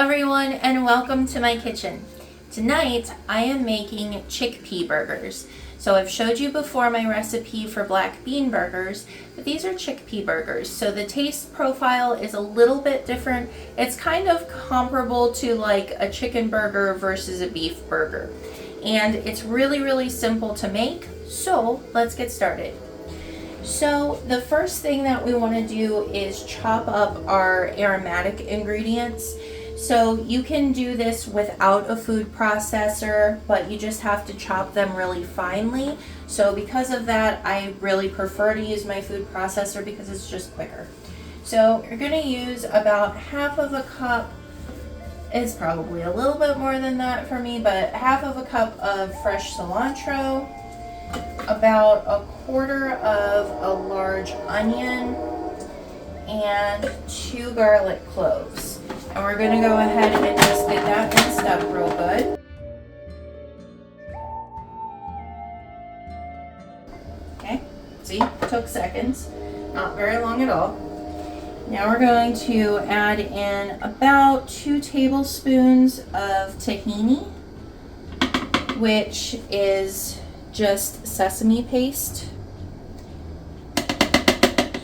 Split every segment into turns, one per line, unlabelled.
everyone, and welcome to my kitchen. Tonight I am making chickpea burgers. So I've showed you before my recipe for black bean burgers, but these are chickpea burgers. So the taste profile is a little bit different. It's kind of comparable to like a chicken burger versus a beef burger. And it's really simple to make. So let's get started. So the first thing that we want to do is chop up our aromatic ingredients. So you can do this without a food processor, but you just have to chop them really finely. So because of that, I really prefer to use my food processor because it's just quicker. So you're going to use about half of a cup. It's probably a little bit more than that for me, but half of a cup of fresh cilantro, about a quarter of a large onion, and 2 garlic cloves. And we're going to go ahead and just get that mixed up real good. Okay, see, took seconds, not very long at all. Now we're going to add in about 2 tablespoons of tahini, which is just sesame paste.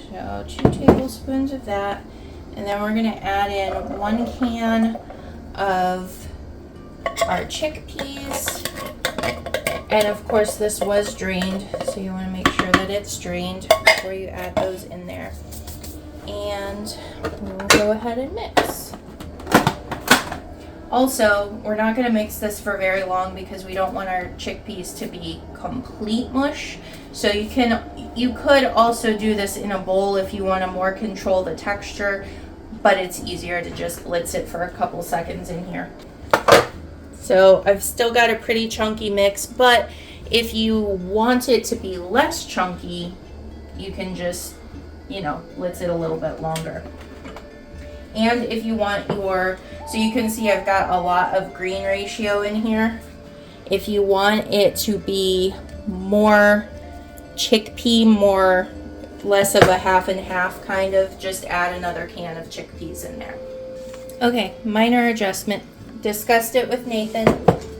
So 2 tablespoons of that. And then we're going to add in 1 can of our chickpeas. And of course this was drained, so you want to make sure that it's drained before you add those in there. And we'll go ahead and mix. Also, we're not going to mix this for very long because we don't want our chickpeas to be complete mush. So you could also do this in a bowl if you want to more control the texture, but it's easier to just blitz it for a couple seconds in here. So I've still got a pretty chunky mix, but if you want it to be less chunky, you can just, blitz it a little bit longer. And if you want so you can see I've got a lot of green ratio in here. If you want it to be more chickpea, less of a half and half kind of, just add another can of chickpeas in there. Okay, minor adjustment. Discussed it with Nathan,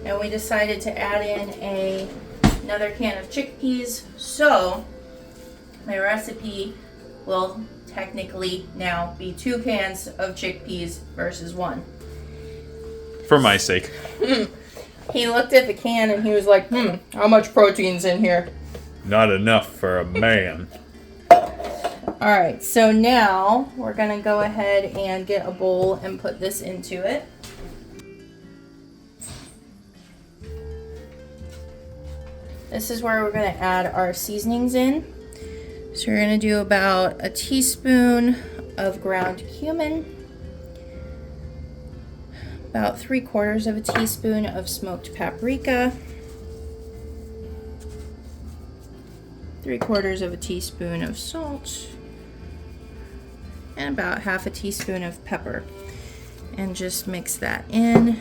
and we decided to add in another can of chickpeas. So my recipe will technically now be 2 cans of chickpeas versus 1.
For my sake.
He looked at the can and he was like, how much protein's in here?
Not enough for a man.
Alright, so now we're going to go ahead and get a bowl and put this into it. This is where we're going to add our seasonings in. So we're going to do about a teaspoon of ground cumin, about 3/4 of a teaspoon of smoked paprika, 3/4 of a teaspoon of salt, and about half a teaspoon of pepper. And just mix that in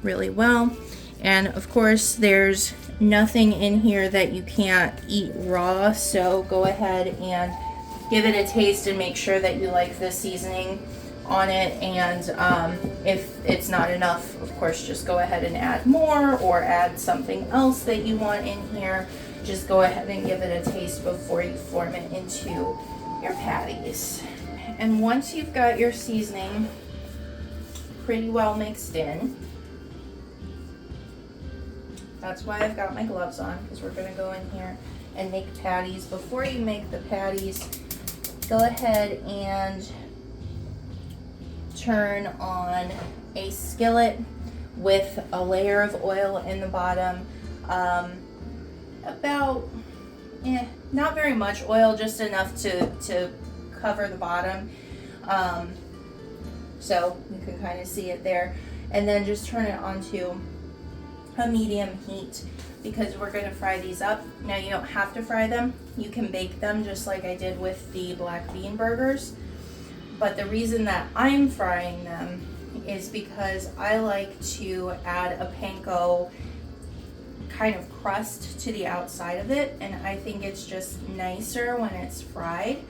really well. And of course, there's nothing in here that you can't eat raw, so go ahead and give it a taste and make sure that you like the seasoning on it. And if it's not enough, of course, just go ahead and add more, or add something else that you want in here. Just go ahead and give it a taste before you form it into your patties. And once you've got your seasoning pretty well mixed in, that's why I've got my gloves on, because we're going to go in here and make patties. Before you make the patties, go ahead and turn on a skillet with a layer of oil in the bottom. Not very much oil, just enough to cover the bottom. So you can kind of see it there. And then just turn it onto a medium heat, because we're going to fry these up. Now you don't have to fry them. You can bake them just like I did with the black bean burgers. But the reason that I'm frying them is because I like to add a panko kind of crust to the outside of it, and I think it's just nicer when it's fried.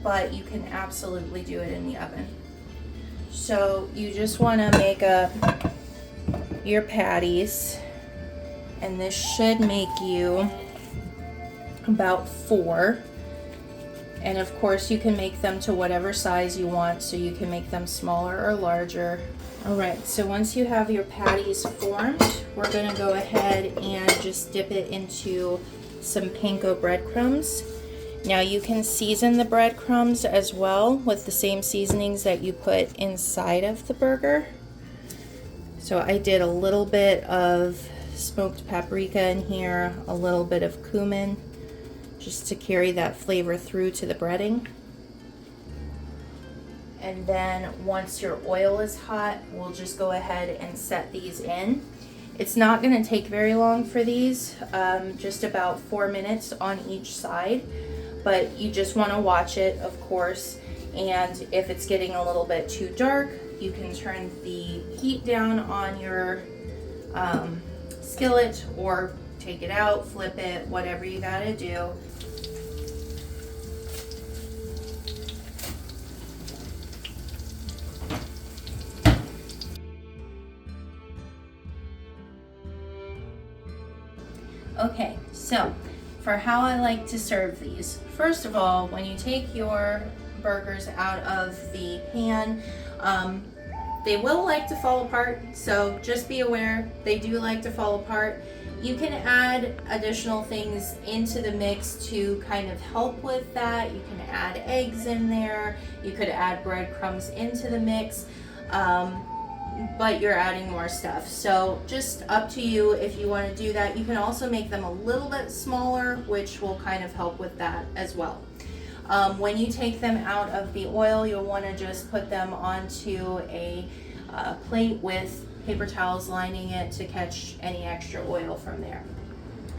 But you can absolutely do it in the oven. So you just want to make up your patties, and this should make you about 4. And of course you can make them to whatever size you want, so you can make them smaller or larger. Alright, so once you have your patties formed, we're going to go ahead and just dip it into some panko breadcrumbs. Now you can season the breadcrumbs as well with the same seasonings that you put inside of the burger. So I did a little bit of smoked paprika in here, a little bit of cumin, just to carry that flavor through to the breading. And then once your oil is hot, we'll just go ahead and set these in. It's not going to take very long for these, just about 4 minutes on each side, but you just want to watch it, of course, and if it's getting a little bit too dark, you can turn the heat down on your skillet, or take it out, flip it, whatever you gotta do. Okay, so for how I like to serve these, first of all, when you take your burgers out of the pan, they will like to fall apart, so just be aware, they do like to fall apart. You can add additional things into the mix to kind of help with that. You can add eggs in there, you could add breadcrumbs into the mix, but you're adding more stuff. So just up to you if you want to do that. You can also make them a little bit smaller, which will kind of help with that as well. When you take them out of the oil, you'll want to just put them onto a plate with paper towels lining it to catch any extra oil from there.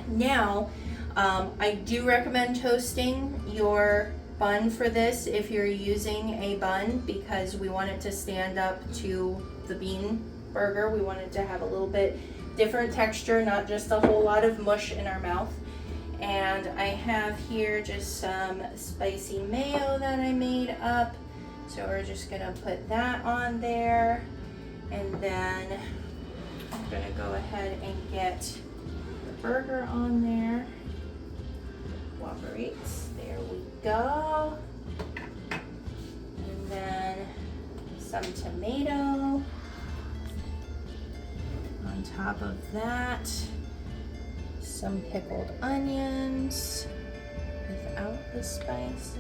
Now, I do recommend toasting your bun for this if you're using a bun, because we want it to stand up to the bean burger. We want it to have a little bit different texture, not just a whole lot of mush in our mouth. And I have here just some spicy mayo that I made up. So we're just gonna put that on there. And then I'm gonna go ahead and get the burger on there. Cooperates, there we go. And then some tomato on top of that. Some pickled onions without the spices.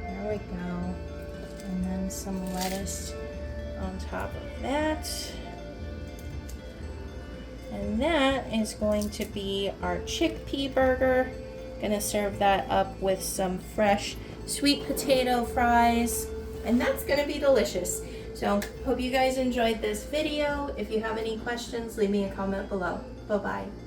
There we go. And then some lettuce on top of that. And that is going to be our chickpea burger. Gonna serve that up with some fresh sweet potato fries, and that's gonna be delicious. So hope you guys enjoyed this video. If you have any questions, leave me a comment below. Bye-bye.